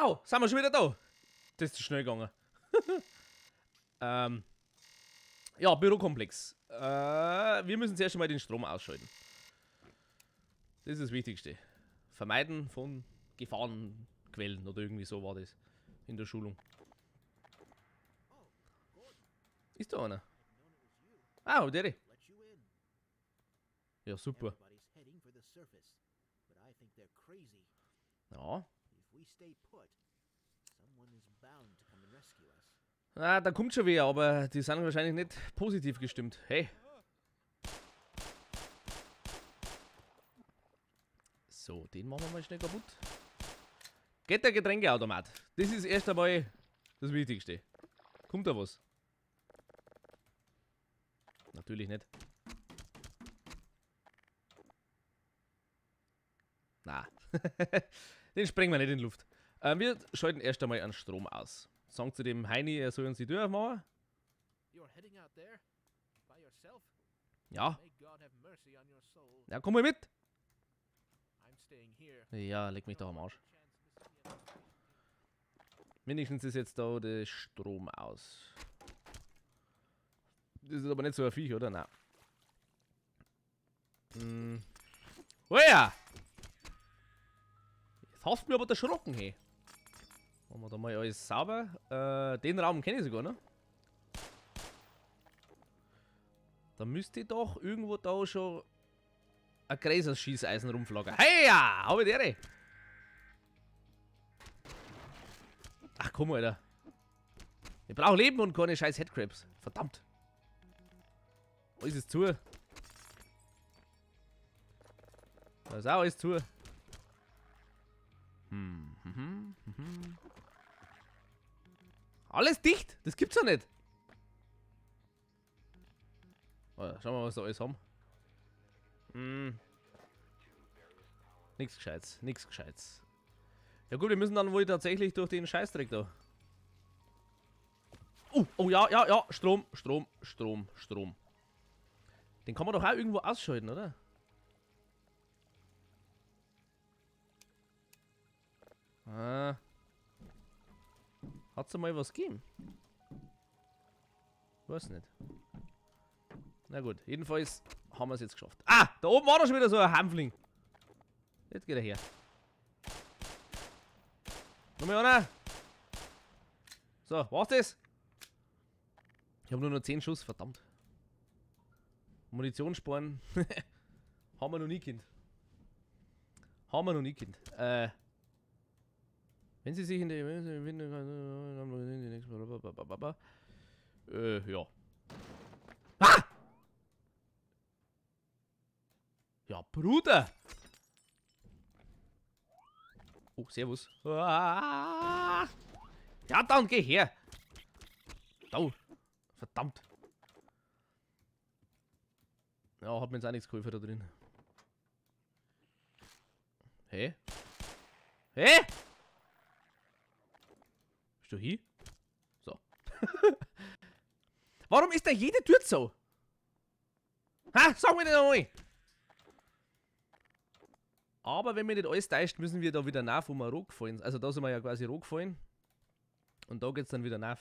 Wow, sind wir schon wieder da? Das ist zu schnell gegangen. Ja, Bürokomplex. Wir müssen zuerst einmal den Strom ausschalten. Das ist das Wichtigste. Vermeiden von Gefahrenquellen oder irgendwie so war das in der Schulung. Ist da einer? Ah, der. Ja, super. Ja. Ah, da kommt schon wer, aber die sind wahrscheinlich nicht positiv gestimmt. Hey. So, den machen wir mal schnell kaputt. Geht der Getränkeautomat. Das ist erst einmal das Wichtigste. Kommt da was? Natürlich nicht. Na. Den sprengen wir nicht in die Luft. Wir schalten erst einmal einen Strom aus. Sagen zu dem Heini, er soll uns die Tür aufmachen. Ja. Ja, komm mal mit. Ja, leg mich doch am Arsch. Wenigstens ist jetzt da der Strom aus. Das ist aber nicht so ein Viech, oder? Nein. Oh ja! Jetzt hast du mir aber erschrocken, hey. Machen wir da mal alles sauber. Den Raum kenne ich sogar, ne? Da müsste doch irgendwo da schon ein Gräserschießeisen rumflagern. Hey ja! Hab ich der? Ach komm, Alter. Ich brauche Leben und keine scheiß Headcrabs. Verdammt. Alles ist zu. Da ist auch alles zu. Alles dicht? Das gibt's ja nicht. Oh, schauen wir mal, was wir alles haben. Nichts Gescheites, nichts Gescheites. Ja gut, wir müssen dann wohl tatsächlich durch den Scheißdreck da. Oh ja, ja, ja, Strom. Den kann man doch auch irgendwo ausschalten, oder? Hat's da mal was gegeben? Weiß nicht. Na gut, jedenfalls haben wir es jetzt geschafft. Ah, da oben war doch schon wieder so ein Hampfling. Jetzt geht er her. Nochmal einer. So, war's das? Ich habe nur noch 10 Schuss, verdammt. Munition sparen. Haben wir noch nie, Kind. Haben wir noch nie, Kind. Wenn sie sich in der ja. Ah! Ja, Bruder! Oh, servus. Ah! Ja, dann geh her! Da! Verdammt! Ja, hat mir jetzt auch nichts geholfen da drin. Hä? Hä? Bist du hier? So. Warum ist da jede Tür so? Ha, sag mir das nochmal! Aber wenn mir nicht alles täuscht, müssen wir da wieder nach, wo wir hochgefallen. Also da sind wir ja quasi hochgefallen. Und da geht's dann wieder nach.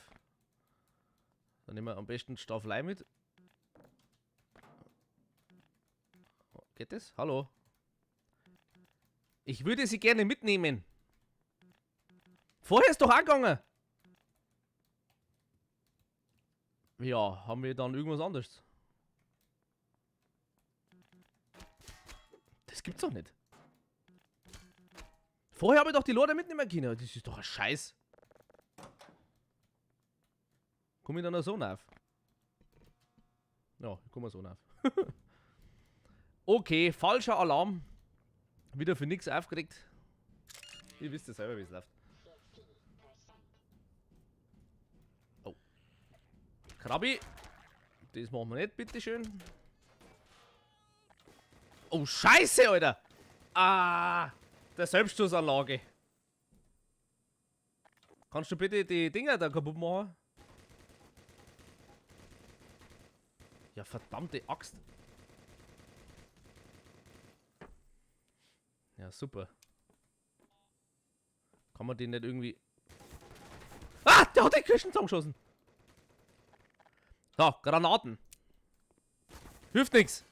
Dann nehmen wir am besten Staffelei mit. Geht das? Hallo? Ich würde sie gerne mitnehmen. Vorher ist doch angegangen. Ja, haben wir dann irgendwas anderes? Das gibt's doch nicht. Vorher habe ich doch die Leute mitnehmen können. Das ist doch ein Scheiß. Komm ich dann noch so nach? Ja, ich komme so nach. Okay, falscher Alarm. Wieder für nichts aufgeregt. Ihr wisst ja selber, wie es läuft. Oh. Krabbi. Das machen wir nicht, bitteschön. Oh, Scheiße, Alter. Ah, der Selbstschussanlage. Kannst du bitte die Dinger da kaputt machen? Ja, verdammte Axt. Ja, super. Kann man den nicht irgendwie... Ah, der hat den Kirschen zusammengeschossen. So, Granaten. Hilft nix.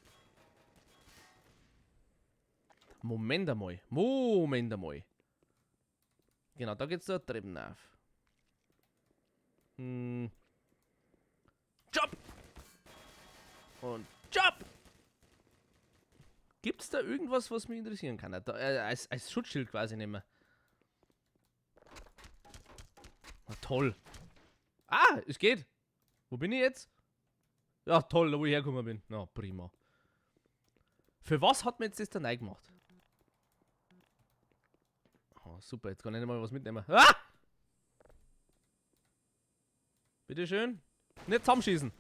Moment einmal. Moment einmal. Genau, da geht's da drüben auf. Job! Und Job! Gibt's da irgendwas, was mich interessieren kann? Da, als Schutzschild quasi nehmen. Na toll. Ah, es geht. Wo bin ich jetzt? Ja, toll, da wo ich hergekommen bin. Na, prima. Für was hat man jetzt das da neu gemacht? Oh, super, jetzt kann ich nicht mal was mitnehmen. Ah! Bitteschön. Nicht zusammenschießen.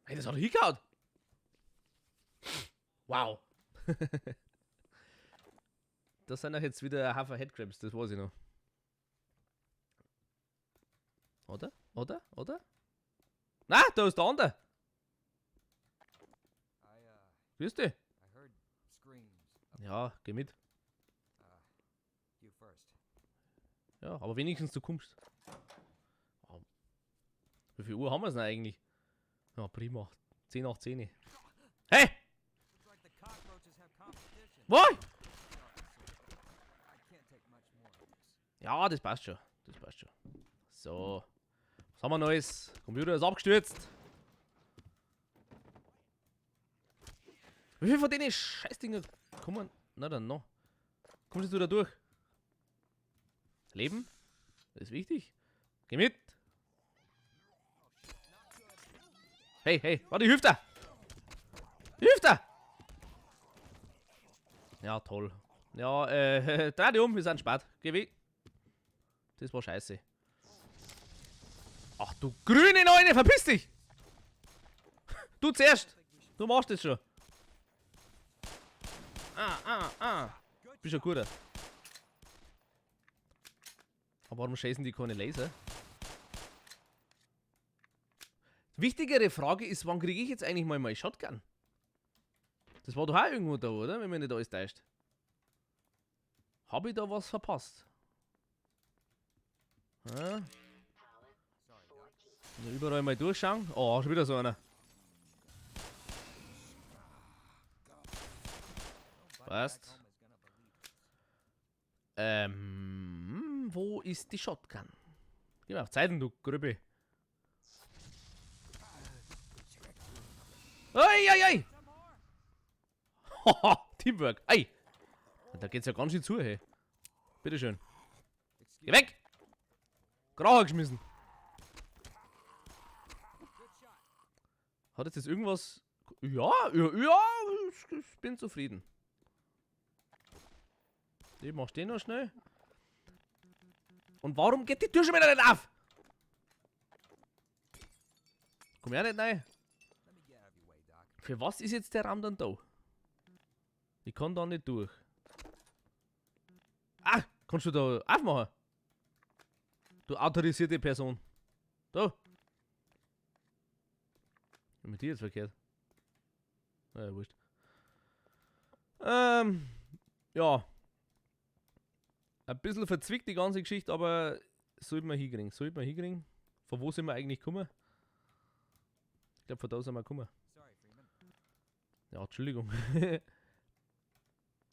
Hey, das hat er hingehauen. Wow. Das sind doch jetzt wieder ein Haufen Headcrabs, das weiß ich noch. Oder? Oder? Oder? Na, da ist der andere. Grüß dich. Ja, geh mit. Ja, aber wenigstens du kommst. Oh. Wie viel Uhr haben wir es denn eigentlich? Ja, prima. 10 nach 10. Hey! Wo? Ja, das passt schon. Das passt schon. So. Was haben wir Neues? Computer ist abgestürzt. Wie viel von denen Scheißdinger kommen? Na dann noch. Kommst du da durch? Leben? Das ist wichtig. Geh mit. Hey, hey, warte, hilft er! Hilft er! Ja, toll. Ja, dreh dich um, wir sind spät. Geh weg. Das war scheiße. Ach du grüne Neune, verpiss dich! Du zuerst! Du machst das schon. Bist ja guter. Aber warum schießen die keine Laser? Wichtigere Frage ist, wann kriege ich jetzt eigentlich mal meine Shotgun? Das war doch auch irgendwo da, oder? Wenn mir nicht alles täuscht. Habe ich da was verpasst? Ja. Also überall mal durchschauen. Oh, schon wieder so einer. Passt. Wo ist die Shotgun? Geh mal auf Zeiten, du Grübe. Ei, ei, ei! Haha, Teamwork. Ei! Da geht's ja ganz schön zu, hey. Bitteschön. Geh weg! Gracher geschmissen. Hat jetzt irgendwas... Ja, ich bin zufrieden. Ich mach den noch schnell. Und warum geht die Tür schon wieder nicht auf? Komm her nicht rein. Für was ist jetzt der Raum dann da? Ich kann da nicht durch. Ah, kannst du da aufmachen? Du autorisierte Person. Da. Mit dir jetzt verkehrt. Naja, wurscht. Ja. Ein bisschen verzwickt die ganze Geschichte, aber sollte man hinkriegen. Sollte man hinkriegen. Von wo sind wir eigentlich gekommen? Ich glaube, von da sind wir gekommen. Ja, Entschuldigung.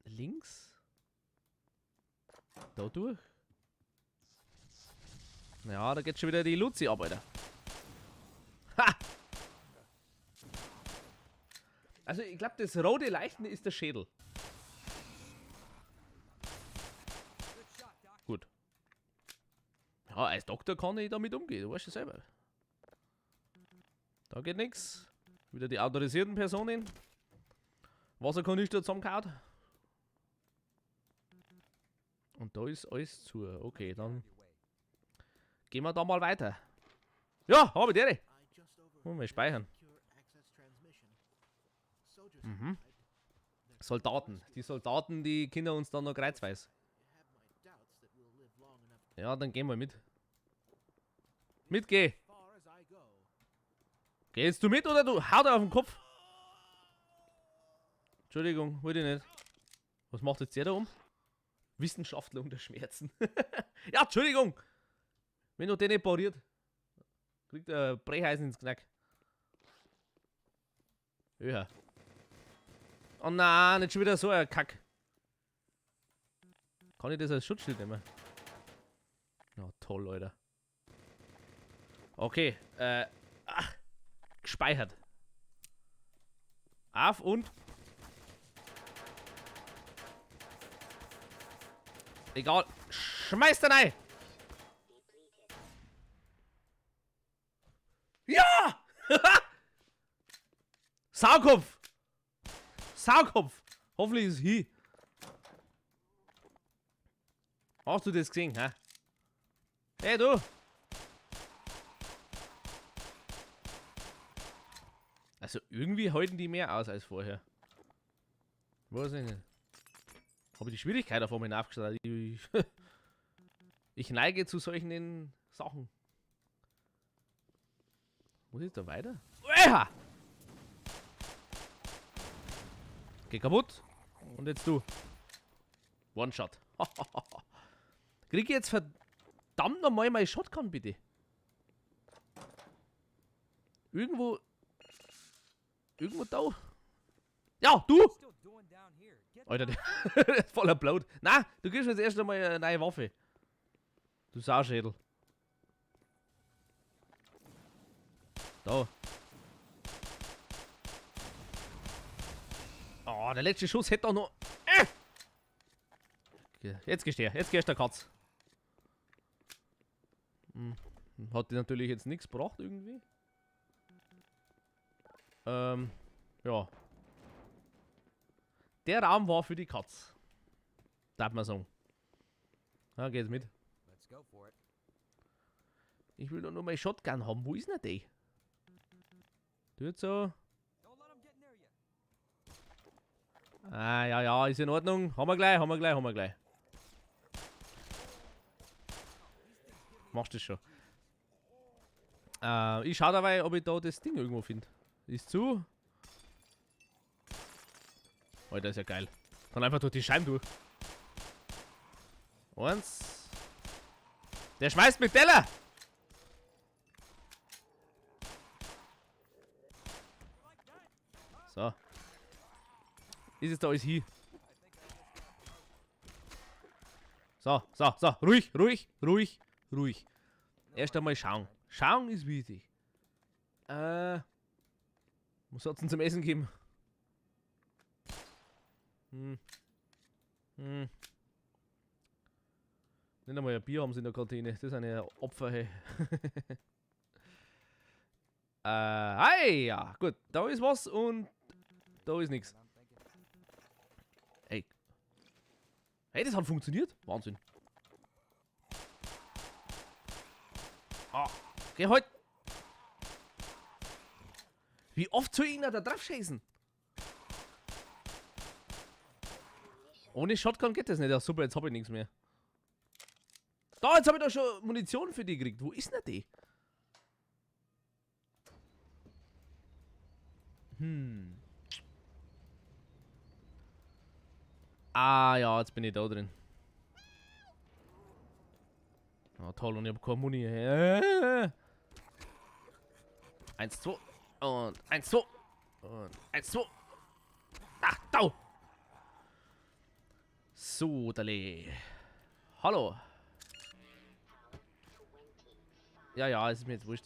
Links? Da durch? Ja, da geht schon wieder die Luzi ab, Alter. Ha! Also, ich glaube, das rote Leuchten ist der Schädel. Gut. Ja, als Doktor kann ich damit umgehen, du weißt ja selber. Da geht nichts. Wieder die autorisierten Personen. Wasserkanister zusammengehauen. Und da ist alles zu. Okay, dann gehen wir da mal weiter. Ja, habe ich die. Mal speichern. Mhm. Soldaten. Die Soldaten, die Kinder uns dann noch kreuzweis. Ja, dann gehen wir mit. Mitgeh. Gehst du mit oder du hau dir auf den Kopf? Entschuldigung, wollte ich nicht. Was macht jetzt der da um? Wissenschaftler unter Schmerzen. Ja, Entschuldigung! Wenn du den nicht pariert, kriegt er Brecheisen ins Knack. Ja. Oh nein, nicht schon wieder so ein Kack. Kann ich das als Schutzschild nehmen? Ja, toll, Alter. Okay, gespeichert. Auf und... Egal, schmeiß den rein! Ja! Saugkopf! Saugkopf! Hoffentlich ist es hier. Hast du das gesehen, hä? Hey, du! Also irgendwie halten die mehr aus als vorher. Weiß ich nicht. Habe ich die Schwierigkeit auf einmal aufgestellt. Ich neige zu solchen Sachen. Muss ich da weiter? Ueha! Geh kaputt. Und jetzt du. One-Shot. Krieg ich jetzt verdammt nochmal meine Shotgun, bitte? Irgendwo da. Ja, du! Alter, der ist voller Blut. Na, du kriegst jetzt erst einmal eine neue Waffe. Du Sauschädel. Da. Oh, der letzte Schuss hätte doch noch... Jetzt gehst du her. Jetzt gehst der Katz. Hat die natürlich jetzt nichts gebracht irgendwie. Ja. Der Raum war für die Katz. Darf man sagen. Ja, geht's mit. Ich will doch nur meine Shotgun haben. Wo ist denn die? Tut so. Ah, ja, ja, ist in Ordnung. Haben wir gleich, haben wir gleich, haben wir gleich. Machst du das schon. Ich schau dabei, ob ich da das Ding irgendwo finde. Ist zu. Alter, ist ja geil. Dann einfach durch die Scheiben durch. Eins. Der schmeißt mit Teller! So. Ist jetzt da alles hier. So, so, so. Ruhig, ruhig, ruhig, ruhig. Erst einmal schauen. Schauen ist wichtig. Was hat's denn zum Essen geben? Nicht einmal ein Bier haben sie in der Kantine. Das sind ja Opfer, hey. Hey, ja, gut. Da ist was und da ist nichts. Hey. Hey, das hat funktioniert. Wahnsinn. Ah, geh halt. Wie oft soll ich da drauf schießen? Ohne Shotgun geht das nicht. Ja, super, jetzt habe ich nichts mehr. Da, jetzt habe ich doch schon Munition für die gekriegt. Wo ist denn die? Ah, ja, jetzt bin ich da drin. Ah, toll, und ich habe keine Muni. 1, 2 und 1, 2 und 1, 2. Ah, da! So, Dale. Hallo. Ja, ja, ist mir jetzt wurscht.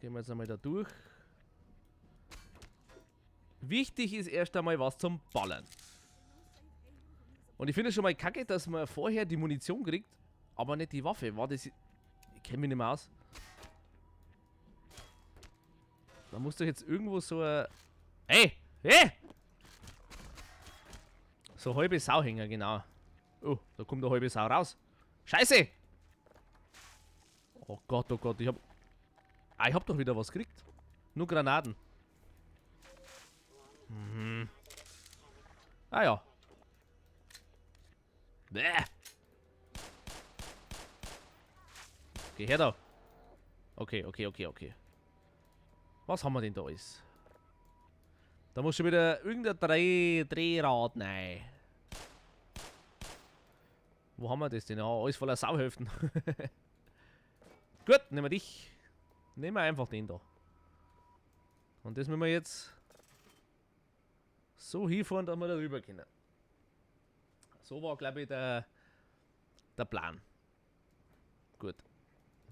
Gehen wir jetzt einmal da durch. Wichtig ist erst einmal was zum Ballern. Und ich finde es schon mal kacke, dass man vorher die Munition kriegt, aber nicht die Waffe. War das... Ich kenne mich nicht mehr aus. Da muss doch jetzt irgendwo so ein... Hey! Hey! So halbe Sauhänger, genau. Oh, da kommt eine halbe Sau raus. Scheiße! Oh Gott, ich hab... Ah, ich hab doch wieder was gekriegt. Nur Granaten. Ah ja. Bäh. Geh her da. Okay. Was haben wir denn da alles? Da muss schon wieder irgendein Drehrad rein. Wo haben wir das denn? Ja, alles voller Sauhälften. Gut, nehmen wir dich. Nehmen wir einfach den da. Und das müssen wir jetzt so hinfahren, dass wir da rüber können. So war, glaube ich, der Plan. Gut.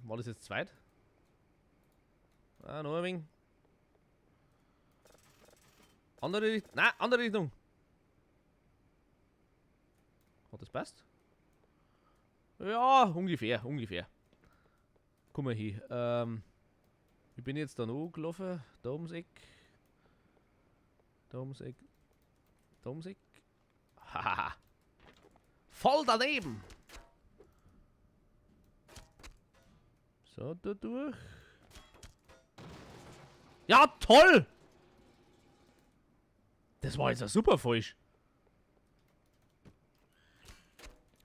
War das jetzt zweit? Ah, noch ein wenig. Andere Richtung. Nein, andere Richtung. Hat das passt? Ja, ungefähr, ungefähr. Komm mal hin. Ich bin jetzt da noch gelaufen. Da ums Eck. Da ums Eck. Da ums Eck. Haha. Voll daneben. So, da durch. Ja, toll! Das war jetzt ein super falsch.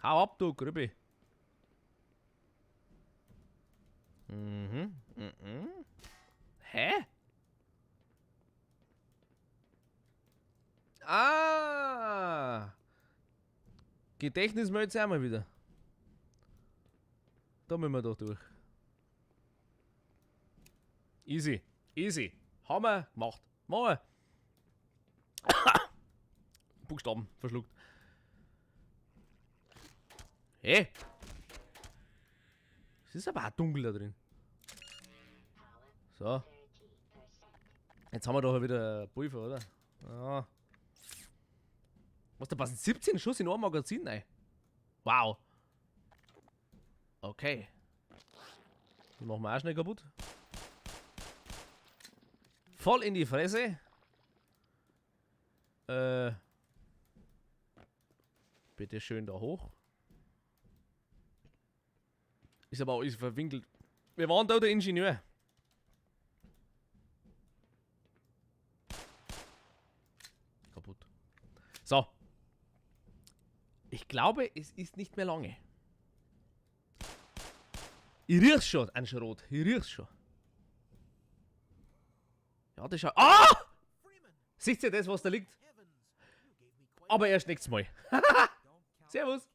Hau ab, du Grübbi. Hä? Ah! Gedächtnis meldet sich einmal wieder. Da müssen wir doch durch. Easy, easy. Haben wir gemacht. Machen wir. Buchstaben verschluckt. Hey! Es ist aber auch dunkel da drin. So. Jetzt haben wir doch wieder Pulver, oder? Ja. Was, da passen 17 Schuss in ein Magazin rein? Wow. Okay. Die machen wir auch schnell kaputt. Voll in die Fresse. Bitte schön da hoch. Ist aber alles verwinkelt. Wir waren da der Ingenieur. Kaputt. So. Ich glaube, es ist nicht mehr lange. Ich riech's schon, ein Schrot. Ich riech's schon. Ja, das schaut. Ah! Seht ihr das, was da liegt? Aber erst nächstes Mal. Servus.